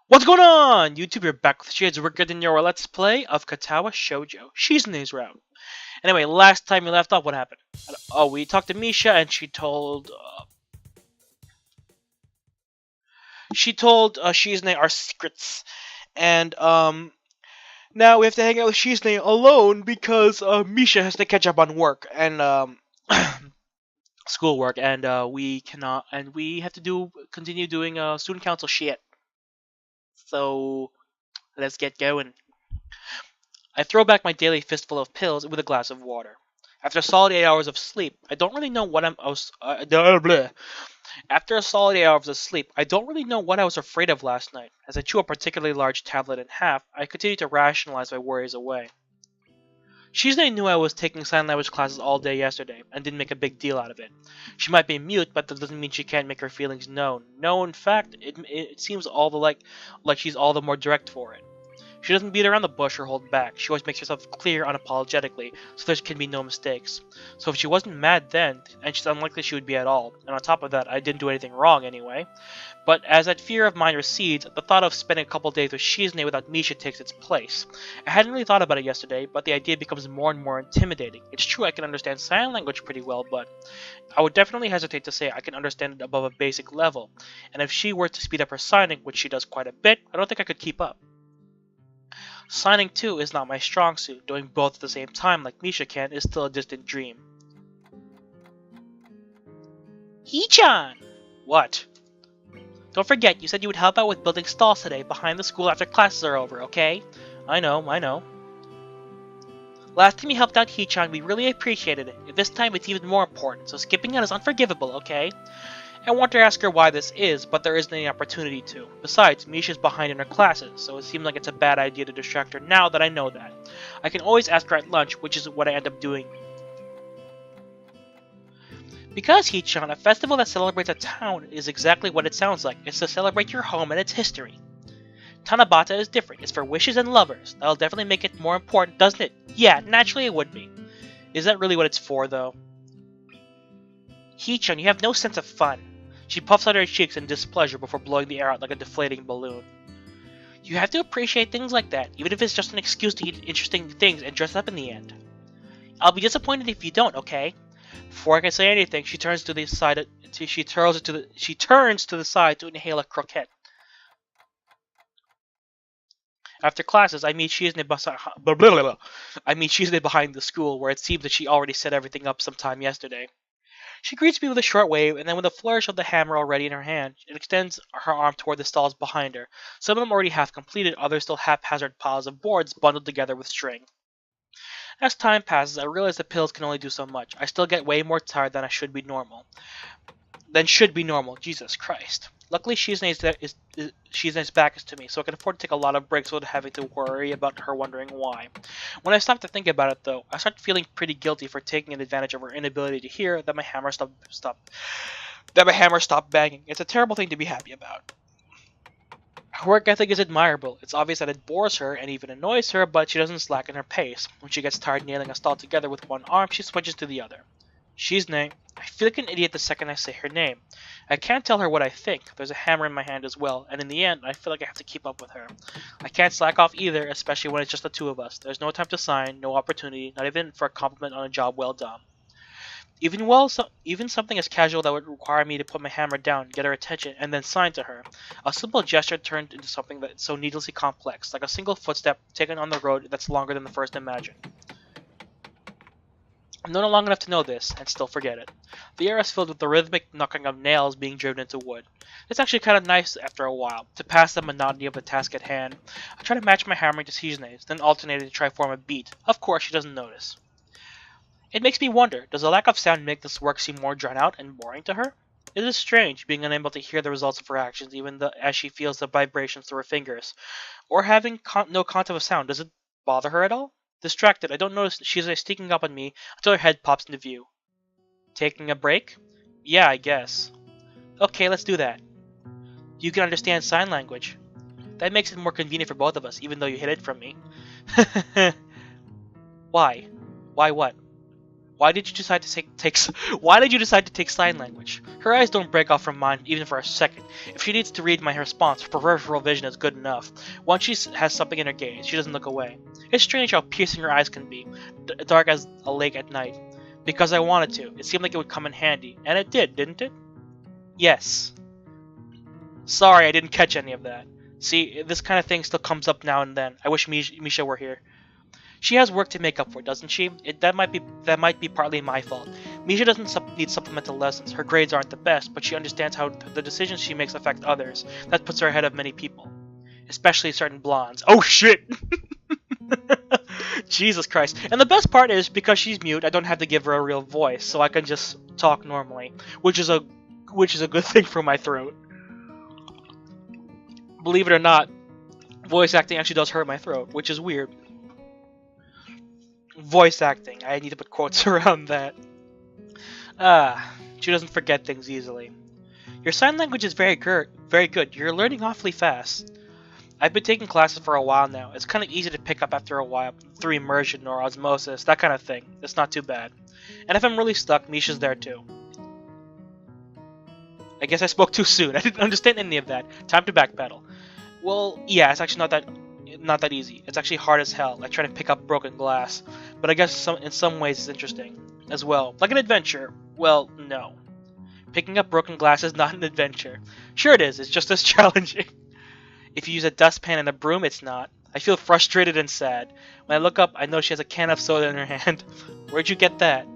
What's going on, YouTube? You're back with Shades. We're getting your Let's Play of Katawa Shoujo. She's in his route. Anyway, last time we left off, what happened? Oh, we talked to Misha, and she told Shizne our secrets, and now we have to hang out with Shizne alone because Misha has to catch up on work and schoolwork, and we cannot, and we have to continue doing student council shit. So let's get going. I throw back my daily fistful of pills with a glass of water. After a solid 8 hours of sleep, I don't really know what I'm. I was, bleh. After a solid 8 hours of sleep, I don't really know what I was afraid of last night. As I chew a particularly large tablet in half, I continue to rationalize my worries away. Shizune knew I was taking sign language classes all day yesterday, and didn't make a big deal out of it. She might be mute, but that doesn't mean she can't make her feelings known. No, in fact, it seems all the like she's all the more direct for it. She doesn't beat around the bush or hold back. She always makes herself clear unapologetically, so there can be no mistakes. So if she wasn't mad then, and she's unlikely she would be at all, and on top of that, I didn't do anything wrong anyway. But as that fear of mine recedes, the thought of spending a couple days with Shizune without Misha takes its place. I hadn't really thought about it yesterday, but the idea becomes more and more intimidating. It's true I can understand sign language pretty well, but I would definitely hesitate to say I can understand it above a basic level, and if she were to speed up her signing, which she does quite a bit, I don't think I could keep up. Signing too is not my strong suit. Doing both at the same time like Misha can is still a distant dream. Hee-chan! What? Don't forget, you said you would help out with building stalls today behind the school after classes are over, okay? I know. Last time you helped out Hee-chan, we really appreciated it. This time it's even more important, so skipping out is unforgivable, okay? I want to ask her why this is, but there isn't any opportunity to. Besides, Misha's behind in her classes, so it seems like it's a bad idea to distract her now that I know that. I can always ask her at lunch, which is what I end up doing. Because, Hee-chan, a festival that celebrates a town is exactly what it sounds like. It's to celebrate your home and its history. Tanabata is different. It's for wishes and lovers. That'll definitely make it more important, doesn't it? Yeah, naturally it would be. Is that really what it's for, though? Hee-chan, you have no sense of fun. She puffs out her cheeks in displeasure before blowing the air out like a deflating balloon. You have to appreciate things like that, even if it's just an excuse to eat interesting things and dress up in the end. I'll be disappointed if you don't, okay? Before I can say anything, she turns to the side. She turns to the side to inhale a croquette. After classes, I meet Shizune behind the school, where it seems that she already set everything up sometime yesterday. She greets me with a short wave, and then with a flourish of the hammer already in her hand, it extends her arm toward the stalls behind her. Some of them already half completed, others still haphazard piles of boards bundled together with string. As time passes, I realize the pills can only do so much. I still get way more tired than should be normal. Jesus Christ. Luckily, Shizune's back is to me, so I can afford to take a lot of breaks without having to worry about her wondering why. When I stop to think about it, though, I start feeling pretty guilty for taking advantage of her inability to hear that my hammer stopped banging. It's a terrible thing to be happy about. Her work ethic is admirable. It's obvious that it bores her and even annoys her, but she doesn't slacken her pace. When she gets tired nailing a stall together with one arm, she switches to the other. Shizune. I feel like an idiot the second I say her name. I can't tell her what I think. There's a hammer in my hand as well, and in the end, I feel like I have to keep up with her. I can't slack off either, especially when it's just the two of us. There's no time to sign, no opportunity, not even for a compliment on a job well done. Even something as casual that would require me to put my hammer down, get her attention, and then sign to her. A simple gesture turned into something that's so needlessly complex, like a single footstep taken on the road that's longer than the first imagined. I've known it long enough to know this, and still forget it. The air is filled with the rhythmic knocking of nails being driven into wood. It's actually kind of nice after a while, to pass the monotony of the task at hand. I try to match my hammering to Shizune's, then alternate to try to form a beat. Of course, she doesn't notice. It makes me wonder, does the lack of sound make this work seem more drawn out and boring to her? It is strange, being unable to hear the results of her actions as she feels the vibrations through her fingers. Or having no concept of sound, does it bother her at all? Distracted, I don't notice she's sneaking up on me until her head pops into view. Taking a break? Yeah, I guess. Okay, let's do that. You can understand sign language. That makes it more convenient for both of us, even though you hid it from me. Why? Why what? Why did you decide to Why did you decide to take sign language? Her eyes don't break off from mine even for a second. If she needs to read my response, her peripheral vision is good enough. Once she has something in her gaze, she doesn't look away. It's strange how piercing her eyes can be, dark as a lake at night. Because I wanted to. It seemed like it would come in handy, and it did, didn't it? Yes. Sorry, I didn't catch any of that. See, this kind of thing still comes up now and then. I wish Misha were here. She has work to make up for, doesn't she? That might be partly my fault. Misha doesn't need supplemental lessons. Her grades aren't the best, but she understands how the decisions she makes affect others. That puts her ahead of many people, especially certain blondes. Oh shit! Jesus Christ! And the best part is, because she's mute, I don't have to give her a real voice, so I can just talk normally, which is a good thing for my throat. Believe it or not, voice acting actually does hurt my throat, which is weird. Voice acting. I need to put quotes around that. She doesn't forget things easily. Your sign language is very good. You're learning awfully fast. I've been taking classes for a while now. It's kind of easy to pick up after a while, through immersion or osmosis, that kind of thing. It's not too bad. And if I'm really stuck, Misha's there too. I guess I spoke too soon. I didn't understand any of that. Time to backpedal. Well, yeah, it's actually not that easy. It's actually hard as hell, like trying to pick up broken glass. But I guess in some ways it's interesting as well. Like an adventure. Well, no. Picking up broken glass is not an adventure. Sure it is, it's just as challenging. If you use a dustpan and a broom, it's not. I feel frustrated and sad. When I look up, I know she has a can of soda in her hand. Where'd you get that?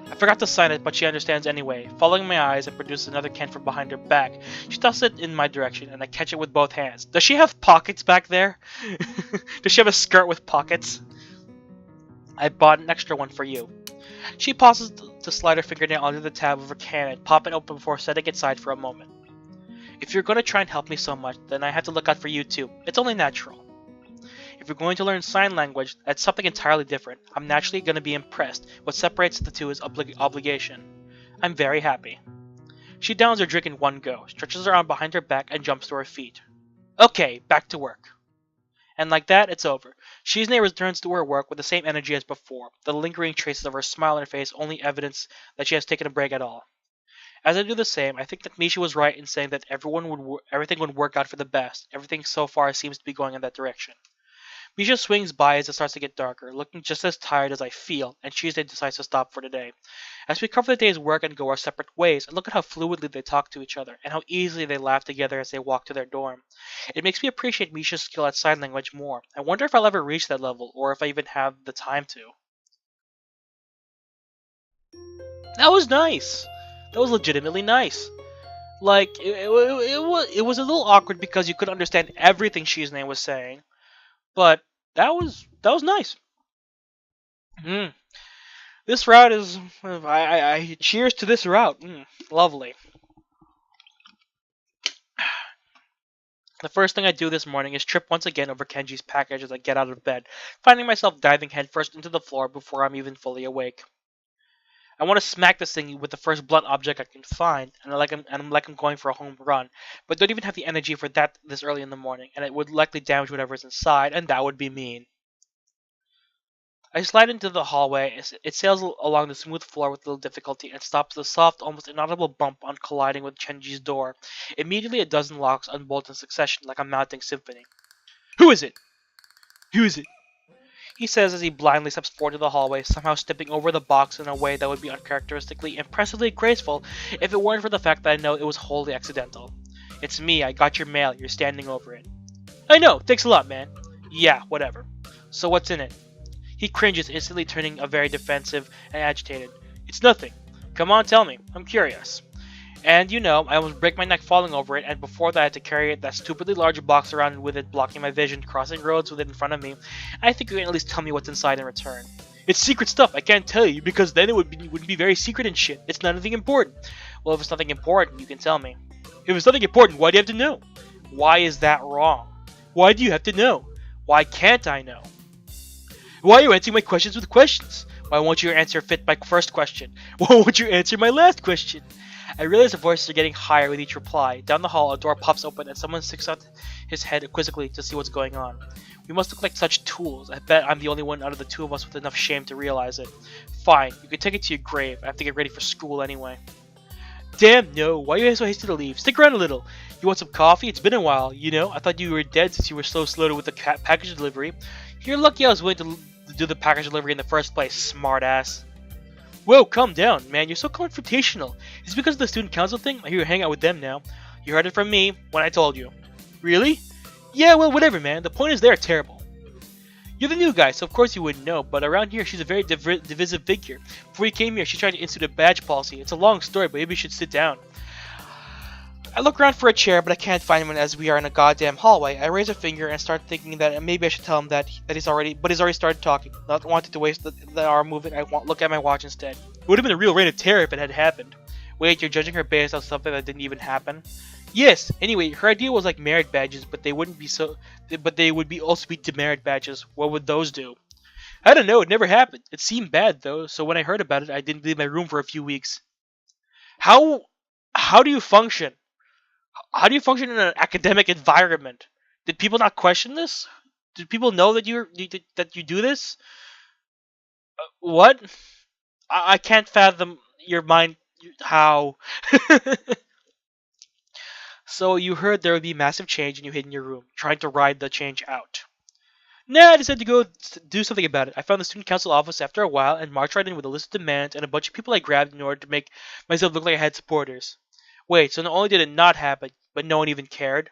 I forgot to sign it, but she understands anyway. Following my eyes, I produce another can from behind her back. She tosses it in my direction, and I catch it with both hands. Does she have pockets back there? Does she have a skirt with pockets? I bought an extra one for you. She pauses to slide her fingernail under the tab of her can and pop it open before setting it aside for a moment. If you're going to try and help me so much, then I have to look out for you too. It's only natural. If you're going to learn sign language, that's something entirely different. I'm naturally going to be impressed. What separates the two is obligation. I'm very happy. She downs her drink in one go, stretches her arm behind her back, and jumps to her feet. Okay, back to work. And like that, it's over. Shizune returns to her work with the same energy as before. The lingering traces of her smile on her face only evidence that she has taken a break at all. As I do the same, I think that Misha was right in saying that everything would work out for the best. Everything so far seems to be going in that direction. Misha swings by as it starts to get darker, looking just as tired as I feel, and Shizune decides to stop for the day. As we cover the day's work and go our separate ways, I look at how fluidly they talk to each other, and how easily they laugh together as they walk to their dorm. It makes me appreciate Misha's skill at sign language more. I wonder if I'll ever reach that level, or if I even have the time to. That was nice! That was legitimately nice. Like, it was a little awkward because you couldn't understand everything Shizune was saying. But that was nice. This route is. I cheers to this route. Lovely. The first thing I do this morning is trip once again over Kenji's package as I get out of bed, finding myself diving headfirst into the floor before I'm even fully awake. I want to smack this thing with the first blunt object I can find, and I'm going for a home run, but don't even have the energy for that this early in the morning, and it would likely damage whatever's inside, and that would be mean. I slide into the hallway. It sails along the smooth floor with little difficulty and stops with a soft, almost inaudible bump on colliding with Kenji's door. Immediately a dozen locks unbolt in succession like a mounting symphony. Who is it? Who is it? He says as he blindly steps forward to the hallway, somehow stepping over the box in a way that would be uncharacteristically, impressively graceful if it weren't for the fact that I know it was wholly accidental. It's me, I got your mail, you're standing over it. I know, thanks a lot, man. Yeah, whatever. So what's in it? He cringes, instantly turning very defensive and agitated. It's nothing. Come on, tell me. I'm curious. And you know, I almost break my neck falling over it, and before that I had to carry that stupidly large box around with it blocking my vision, crossing roads with it in front of me. I think you can at least tell me what's inside in return. It's secret stuff, I can't tell you, because then it wouldn't be very secret and shit. It's not anything important. Well, if it's nothing important, you can tell me. If it's nothing important, why do you have to know? Why is that wrong? Why do you have to know? Why can't I know? Why are you answering my questions with questions? Why won't your answer fit my first question? Why won't you answer my last question? I realize the voices are getting higher with each reply. Down the hall, a door pops open and someone sticks out his head quizzically to see what's going on. We must look like such tools. I bet I'm the only one out of the two of us with enough shame to realize it. Fine, you can take it to your grave. I have to get ready for school anyway. Damn no, why are you so hasty to leave? Stick around a little. You want some coffee? It's been a while, you know? I thought you were dead since you were so slow with the package delivery. You're lucky I was willing to do the package delivery in the first place, smartass. Whoa, calm down, man. You're so confrontational. It's because of the student council thing? I hear you hang out with them now. You heard it from me when I told you. Really? Yeah, well, whatever, man. The point is they're terrible. You're the new guy, so of course you wouldn't know, but around here she's a very divisive figure. Before you came here, she tried to institute a badge policy. It's a long story, but maybe you should sit down. I look around for a chair, but I can't find one as we are in a goddamn hallway. I raise a finger and start thinking that maybe I should tell him that he's already started talking. Not wanting to waste the hour moving, look at my watch instead. It would have been a real reign of terror if it had happened. Wait, you're judging her based on something that didn't even happen? Yes. Anyway, her idea was like merit badges, but they would also be demerit badges. What would those do? I don't know. It never happened. It seemed bad though. So when I heard about it, I didn't leave my room for a few weeks. How do you function? How do you function in an academic environment? Did people not question this? Did people know that you do this? What? I can't fathom your mind. How? So you heard there would be massive change and you hid in your room, trying to ride the change out. Nah, I decided to go do something about it. I found the student council office after a while and marched right in with a list of demands and a bunch of people I grabbed in order to make myself look like I had supporters. Wait, so not only did it not happen, but no one even cared?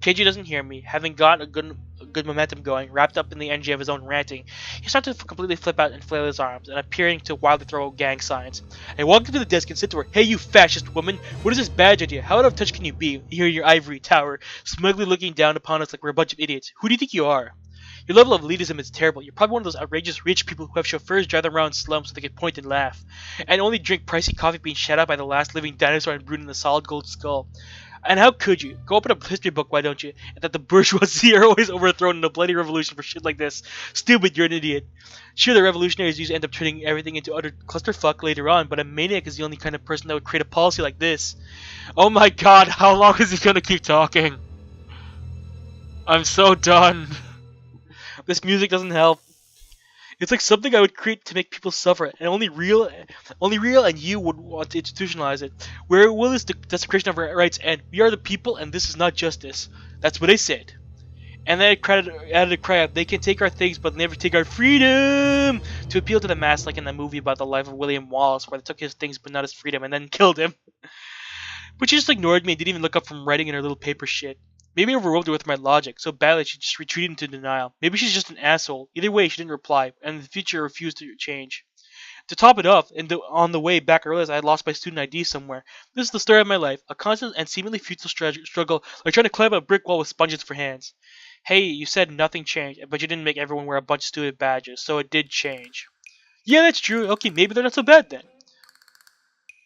Keiji doesn't hear me, having got a good momentum going, wrapped up in the energy of his own ranting. He started to completely flip out and flail his arms, and appearing to wildly throw gang signs. I walked up to the desk and said to her, "Hey, you fascist woman! What is this badge idea? How out of touch can you be, here in your ivory tower, smugly looking down upon us like we're a bunch of idiots? Who do you think you are? Your level of elitism is terrible. You're probably one of those outrageous rich people who have chauffeurs drive them around slums so they can point and laugh, and only drink pricey coffee being shat out by the last living dinosaur and brewed in a solid gold skull. And how could you? Go open a history book, why don't you? And that the bourgeoisie are always overthrown in a bloody revolution for shit like this. Stupid, you're an idiot. Sure, the revolutionaries usually end up turning everything into utter clusterfuck later on, but a maniac is the only kind of person that would create a policy like this. Oh my god, how long is he gonna keep talking? I'm so done. This music doesn't help. It's like something I would create to make people suffer, and only real and you would want to institutionalize it. Where will this desecration of our rights end? We are the people, and this is not justice. That's what I said. And then I added a cry out, they can take our things, but never take our freedom! To appeal to the mass, like in the movie about the life of William Wallace, where they took his things but not his freedom, and then killed him. But she just ignored me and didn't even look up from writing in her little paper shit. Maybe I overwhelmed her with my logic so badly she just retreated into denial. Maybe she's just an asshole. Either way, she didn't reply, and in the future refused to change. To top it off, on the way back earlier, I had lost my student ID somewhere. This is the story of my life, a constant and seemingly futile struggle, like trying to climb a brick wall with sponges for hands. Hey, you said nothing changed, but you didn't make everyone wear a bunch of student badges, so it did change. Yeah, that's true. Okay, maybe they're not so bad then.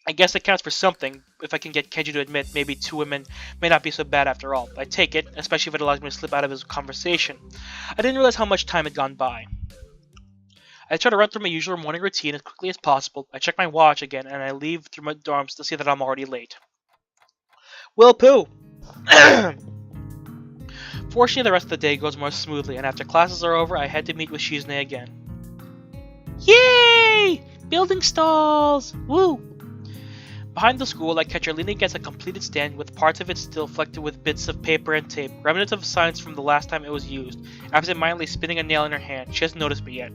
I guess that counts for something, if I can get Kenji to admit maybe two women may not be so bad after all. I take it, especially if it allows me to slip out of his conversation. I didn't realize how much time had gone by. I try to run through my usual morning routine as quickly as possible. I check my watch again, and I leave through my dorms to see that I'm already late. Well, poo! Fortunately, the rest of the day goes more smoothly, and after classes are over, I head to meet with Shizune again. Yay! Building stalls! Woo! Behind the school, I catch her leaning against a completed stand with parts of it still flecked with bits of paper and tape, remnants of signs from the last time it was used, absent-mindedly spinning a nail in her hand. She hasn't noticed me yet.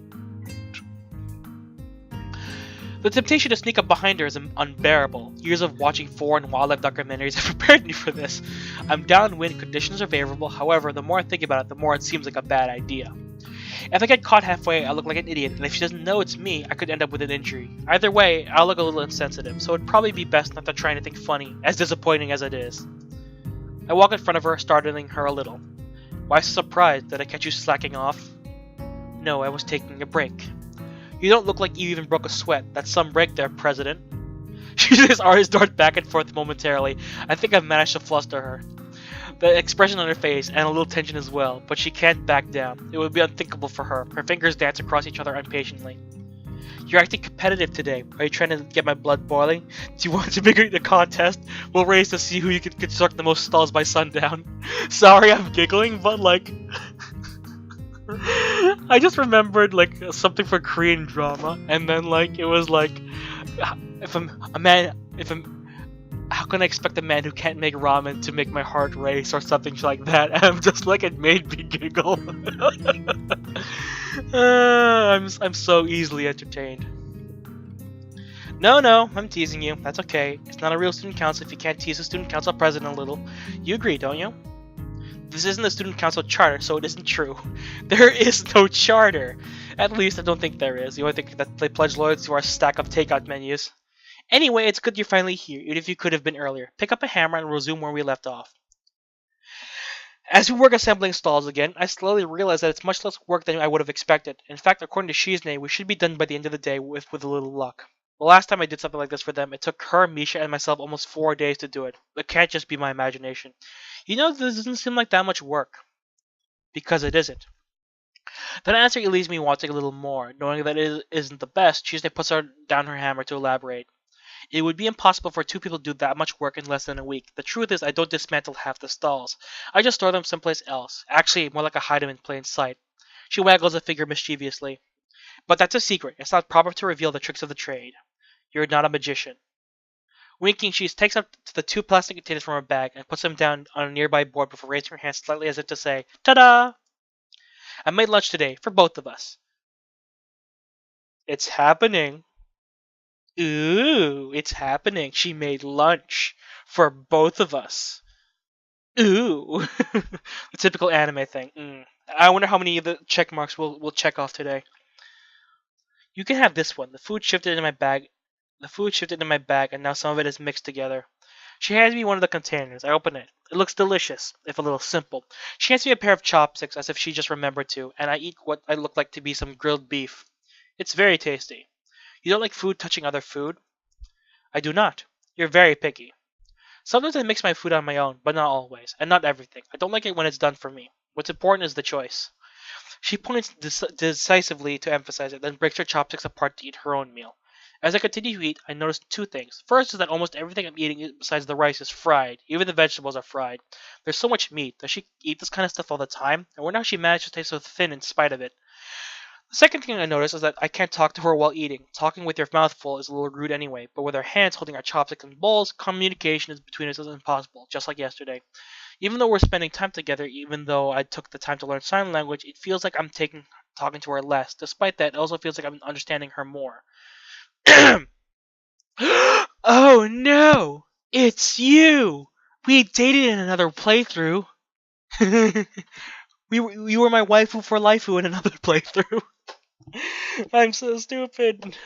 The temptation to sneak up behind her is unbearable. Years of watching foreign wildlife documentaries have prepared me for this. I'm downwind, conditions are favorable, however, the more I think about it, the more it seems like a bad idea. If I get caught halfway, I look like an idiot, and if she doesn't know it's me, I could end up with an injury. Either way, I'll look a little insensitive, so it'd probably be best not to try anything funny, as disappointing as it is. I walk in front of her, startling her a little. Why so surprised? Did I catch you slacking off? No, I was taking a break. You don't look like you even broke a sweat. That's some break there, President. She just eyes dart back and forth momentarily. I think I've managed to fluster her. The expression on her face, and a little tension as well, but she can't back down. It would be unthinkable for her. Her fingers dance across each other impatiently. You're acting competitive today. Are you trying to get my blood boiling? Do you want to make it a contest? We'll race to see who you can construct the most stalls by sundown. Sorry, I'm giggling, but like, I just remembered like something for Korean drama, and then like it was like, if I'm a man, if I'm, how can I expect a man who can't make ramen to make my heart race or something like that? And I'm just like, it made me giggle. I'm so easily entertained. No, no, I'm teasing you. That's okay. It's not a real student council if you can't tease the student council president a little. You agree, don't you? This isn't a student council charter, so it isn't true. There is no charter. At least I don't think there is. The only thing that they pledge loyalty to our stack of takeout menus. Anyway, it's good you're finally here, even if you could have been earlier. Pick up a hammer and resume where we left off. As we work assembling stalls again, I slowly realize that it's much less work than I would have expected. In fact, according to Shizne, we should be done by the end of the day with a little luck. The last time I did something like this for them, it took her, Misha, and myself almost 4 days to do it. It can't just be my imagination. You know, this doesn't seem like that much work. Because it isn't. That answer leaves me wanting a little more. Knowing that it isn't the best, Shizne puts down her hammer to elaborate. It would be impossible for two people to do that much work in less than a week. The truth is, I don't dismantle half the stalls. I just store them someplace else. Actually, more like I hide them in plain sight. She waggles a finger mischievously. But that's a secret. It's not proper to reveal the tricks of the trade. You're not a magician. Winking, she takes up the two plastic containers from her bag and puts them down on a nearby board before raising her hand slightly as if to say, "Ta-da! I made lunch today, for both of us." It's happening. Ooh, it's happening. She made lunch for both of us. Ooh. The typical anime thing. I wonder how many of the check marks we'll check off today. You can have this one. The food shifted in my bag. The food shifted in my bag, and now some of it is mixed together. She hands me one of the containers. I open it. It looks delicious, if a little simple. She hands me a pair of chopsticks as if she just remembered to, and I eat what I look like to be some grilled beef. It's very tasty. You don't like food touching other food? I do not. You're very picky. Sometimes I mix my food on my own, but not always, and not everything. I don't like it when it's done for me. What's important is the choice. She points decisively to emphasize it, then breaks her chopsticks apart to eat her own meal. As I continue to eat, I notice two things. First is that almost everything I'm eating besides the rice is fried. Even the vegetables are fried. There's so much meat. Does she eat this kind of stuff all the time? And wonder how she managed to stay so thin in spite of it. The second thing I notice is that I can't talk to her while eating. Talking with your mouth full is a little rude anyway, but with our hands holding our chopsticks and bowls, communication is between us is impossible, just like yesterday. Even though we're spending time together, even though I took the time to learn sign language, it feels like I'm talking to her less. Despite that, it also feels like I'm understanding her more. Oh no! It's you! We dated in another playthrough. You were my waifu for lifeu in another playthrough. I'm so stupid.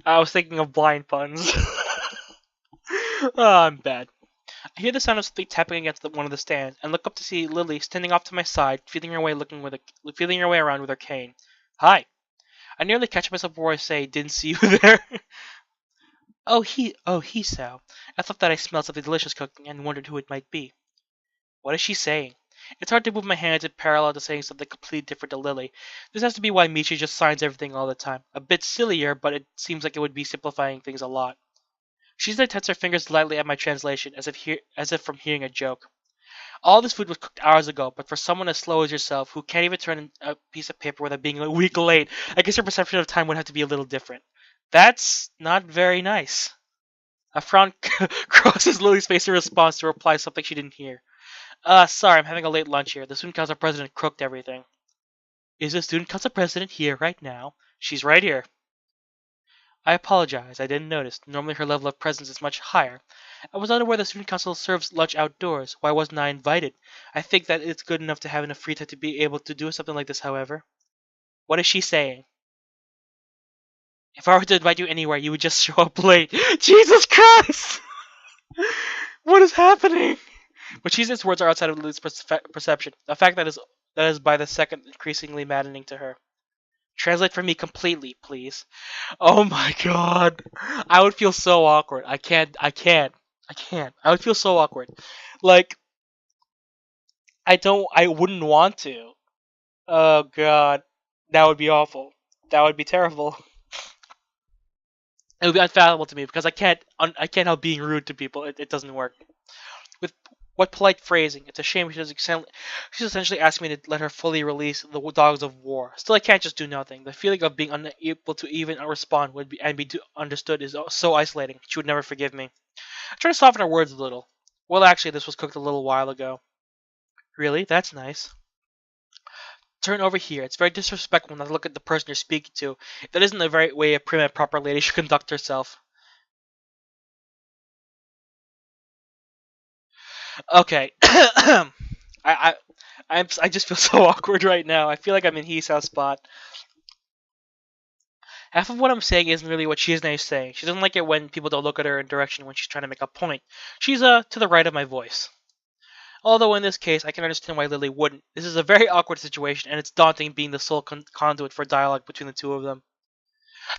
I was thinking of blind puns. Oh, I'm bad. I hear the sound of something tapping against one of the stands, and look up to see Lily standing off to my side, feeling her way around with her cane. Hi. I nearly catch myself before I say, "Didn't see you there." He so. I thought that I smelled something delicious cooking and wondered who it might be. What is she saying? It's hard to move my hands in parallel to saying something completely different to Lily. This has to be why Michi just signs everything all the time. A bit sillier, but it seems like it would be simplifying things a lot. She then taps her fingers lightly at my translation, as if from hearing a joke. All this food was cooked hours ago, but for someone as slow as yourself, who can't even turn in a piece of paper without being a week late, I guess your perception of time would have to be a little different. That's not very nice. A frown crosses Lily's face in response to reply something she didn't hear. Sorry, I'm having a late lunch here. The student council president cooked everything. Is the student council president here right now? She's right here. I apologize, I didn't notice. Normally her level of presence is much higher. I was unaware the student council serves lunch outdoors. Why wasn't I invited? I think that it's good enough to have enough free time to be able to do something like this, however. What is she saying? If I were to invite you anywhere, you would just show up late. Jesus Christ! What is happening? But Cheese's words are outside of Lily's perception, a fact that is by the second increasingly maddening to her. Translate for me completely, please. Oh my god. I would feel so awkward. I would feel so awkward. Like, I wouldn't want to. Oh god. That would be awful. That would be terrible. It would be unfathomable to me because I can't help being rude to people. It doesn't work. With what polite phrasing? It's a shame she's essentially asking me to let her fully release the dogs of war. Still, I can't just do nothing. The feeling of being unable to even respond and be understood is so isolating. She would never forgive me. I try to soften her words a little. Well, actually, this was cooked a little while ago. Really? That's nice. Turn over here. It's very disrespectful not to look at the person you're speaking to. That isn't the very way a prim and proper lady should conduct herself. Okay. I, I just feel so awkward right now. I feel like I'm in Hisa's spot. Half of what I'm saying isn't really what she is saying. She doesn't like it when people don't look at her in direction when she's trying to make a point. She's to the right of my voice. Although in this case, I can understand why Lily wouldn't. This is a very awkward situation, and it's daunting being the sole conduit for dialogue between the two of them.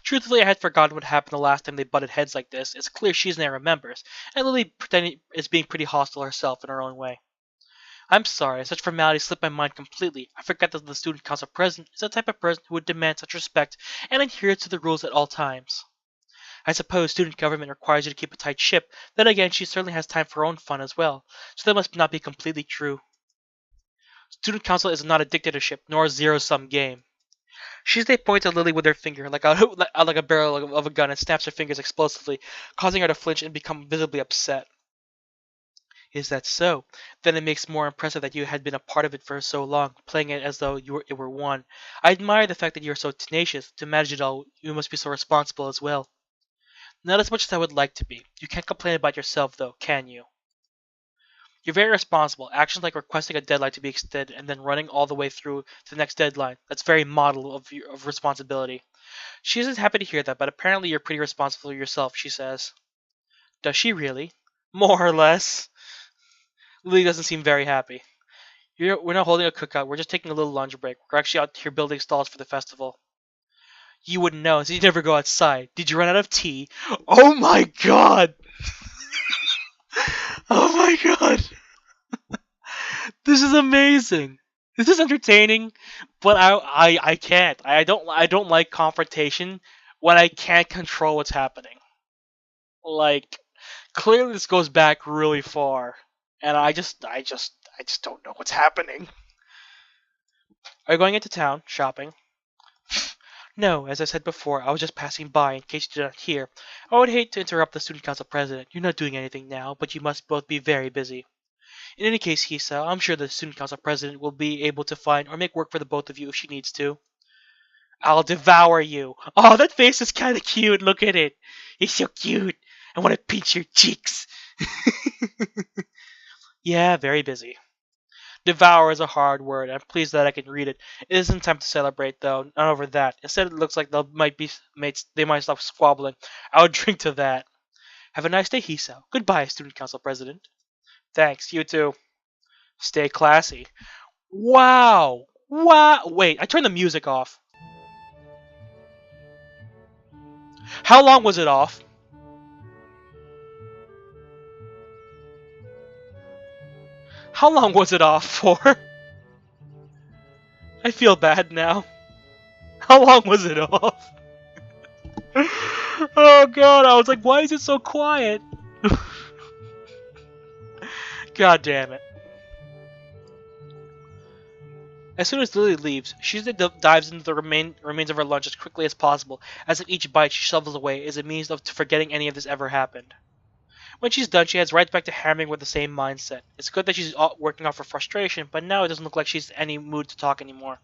Truthfully, I had forgotten what happened the last time they butted heads like this. It's clear she's there remembers, and Lily pretending is being pretty hostile herself in her own way. I'm sorry, such formality slipped my mind completely. I forgot that the student council president is the type of person who would demand such respect and adherence to the rules at all times. I suppose student government requires you to keep a tight ship. Then again, she certainly has time for her own fun as well, so that must not be completely true. Student council is not a dictatorship, nor a zero-sum game. Shizde points at Lily with her finger, like a barrel of a gun, and snaps her fingers explosively, causing her to flinch and become visibly upset. Is that so? Then it makes more impressive that you had been a part of it for so long, playing it as though it were one. I admire the fact that you are so tenacious. To manage it all, you must be so responsible as well. Not as much as I would like to be. You can't complain about yourself, though, can you? You're very responsible. Actions like requesting a deadline to be extended and then running all the way through to the next deadline. That's very model of responsibility. She isn't happy to hear that, but apparently you're pretty responsible yourself, she says. Does she really? More or less. Lily doesn't seem very happy. We're not holding a cookout. We're just taking a little lunch break. We're actually out here building stalls for the festival. You wouldn't know, so you never go outside. Did you run out of tea? Oh my god! Oh my god! This is amazing. This is entertaining, but I can't. I don't like confrontation when I can't control what's happening. Like clearly this goes back really far, and I just don't know what's happening. Are you going into town shopping? No, as I said before, I was just passing by in case you did not hear. I would hate to interrupt the student council president. You're not doing anything now, but you must both be very busy. In any case, Hisa, I'm sure the student council president will be able to find or make work for the both of you if she needs to. I'll devour you. Oh, that face is kind of cute. Look at it. It's so cute. I want to pinch your cheeks. Yeah, very busy. Devour is a hard word. I'm pleased that I can read it. It isn't time to celebrate, though. Not over that. Instead, it looks like they might stop squabbling. I would drink to that. Have a nice day, Hisa. Goodbye, student council president. Thanks. You too. Stay classy. Wow. Wow. Wait, I turned the music off. How long was it off? How long was it off for? I feel bad now. How long was it off? Oh god, I was like, why is it so quiet? God damn it. As soon as Lily leaves, she dives into the remains of her lunch as quickly as possible, as if each bite she shovels away is a means of forgetting any of this ever happened. When she's done, she heads right back to hammering with the same mindset. It's good that she's working off her frustration, but now it doesn't look like she's in any mood to talk anymore.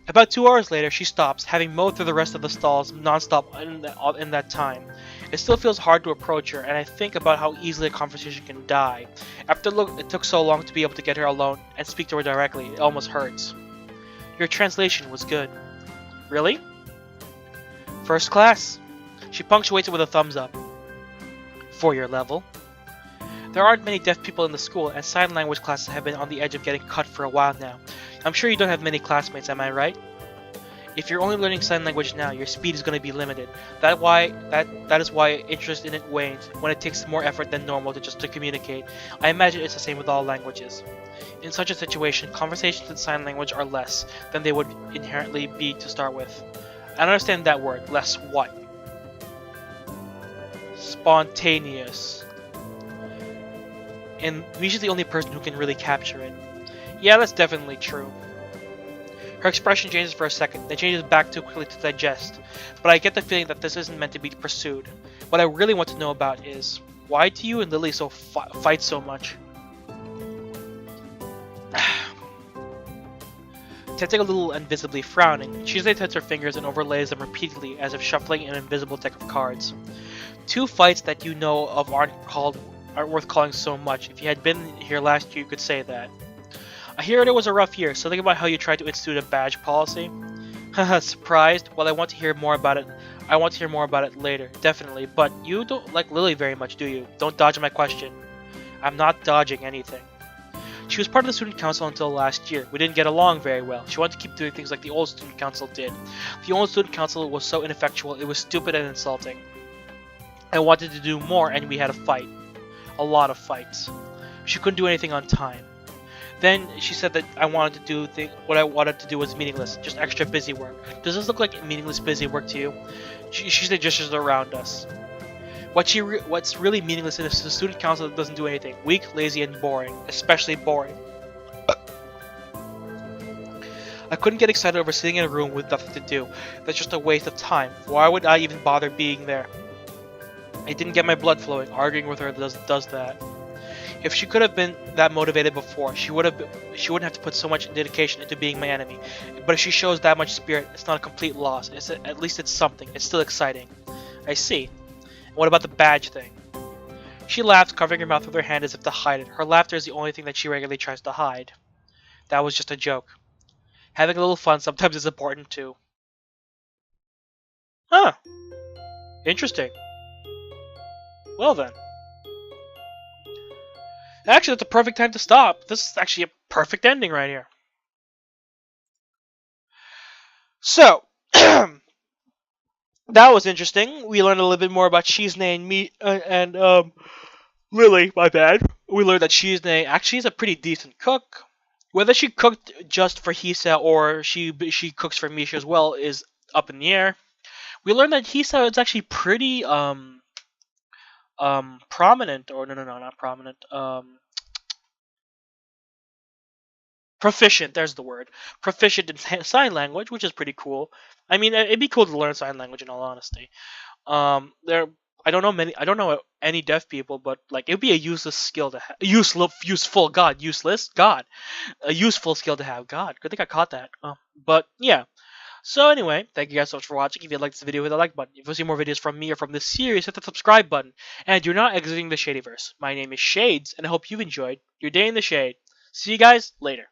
About 2 hours later, she stops, having mowed through the rest of the stalls non-stop in that time. It still feels hard to approach her, and I think about how easily a conversation can die. After it took so long to be able to get her alone and speak to her directly, it almost hurts. Your translation was good. Really? First class. She punctuates it with a thumbs up. For your level. There aren't many deaf people in the school, and sign language classes have been on the edge of getting cut for a while now. I'm sure you don't have many classmates, am I right? If you're only learning sign language now, your speed is going to be limited. That is why interest in it wanes when it takes more effort than normal to communicate. I imagine it's the same with all languages. In such a situation, conversations in sign language are less than they would inherently be to start with. I don't understand that word. Less what? Spontaneous. And Misha's the only person who can really capture it. Yeah, that's definitely true. Her expression changes for a second, then changes back too quickly to digest. But I get the feeling that this isn't meant to be pursued. What I really want to know about is, why do you and Lily fight so much? Tempting a little invisibly frowning, Chizne takes her fingers and overlays them repeatedly as if shuffling an invisible deck of cards. Two fights that you know of aren't worth calling so much. If you had been here last year, you could say that. I hear it was a rough year, so think about how you tried to institute a badge policy. Haha, surprised? Well, I want to hear more about it. I want to hear more about it later, definitely. But you don't like Lily very much, do you? Don't dodge my question. I'm not dodging anything. She was part of the student council until last year. We didn't get along very well. She wanted to keep doing things like the old student council did. The old student council was so ineffectual, it was stupid and insulting. I wanted to do more, and we had a fight. A lot of fights. She couldn't do anything on time. Then she said that what I wanted to do was meaningless, just extra busy work. Does this look like meaningless busy work to you? She said gestures around us. What's really meaningless is the student council that doesn't do anything. Weak, lazy, and boring. Especially boring. I couldn't get excited over sitting in a room with nothing to do. That's just a waste of time. Why would I even bother being there? It didn't get my blood flowing. Arguing with her does that. If she could have been that motivated before, she wouldn't have to put so much dedication into being my enemy. But if she shows that much spirit, it's not a complete loss. At least it's something. It's still exciting. I see. What about the badge thing? She laughed, covering her mouth with her hand as if to hide it. Her laughter is the only thing that she regularly tries to hide. That was just a joke. Having a little fun sometimes is important too. Huh. Interesting. Well then. Actually, that's a perfect time to stop. This is actually a perfect ending right here. So, that was interesting. We learned a little bit more about Chizne and me and Lily. My bad. We learned that Chizne actually is a pretty decent cook. Whether she cooked just for Hisa or she cooks for Misha as well is up in the air. We learned that Hisa is actually pretty prominent, or no, not prominent. Proficient. There's the word. Proficient in sign language, which is pretty cool. I mean, it'd be cool to learn sign language in all honesty. I don't know any deaf people, but like it'd be a useless skill to have. Useful. God, useless. God, a useful skill to have. God, good thing I caught that. But yeah. So anyway, thank you guys so much for watching. If you liked this video, hit the like button. If you want to see more videos from me or from this series, hit the subscribe button. And you're not exiting the Shadyverse. My name is Shades, and I hope you've enjoyed your day in the shade. See you guys later.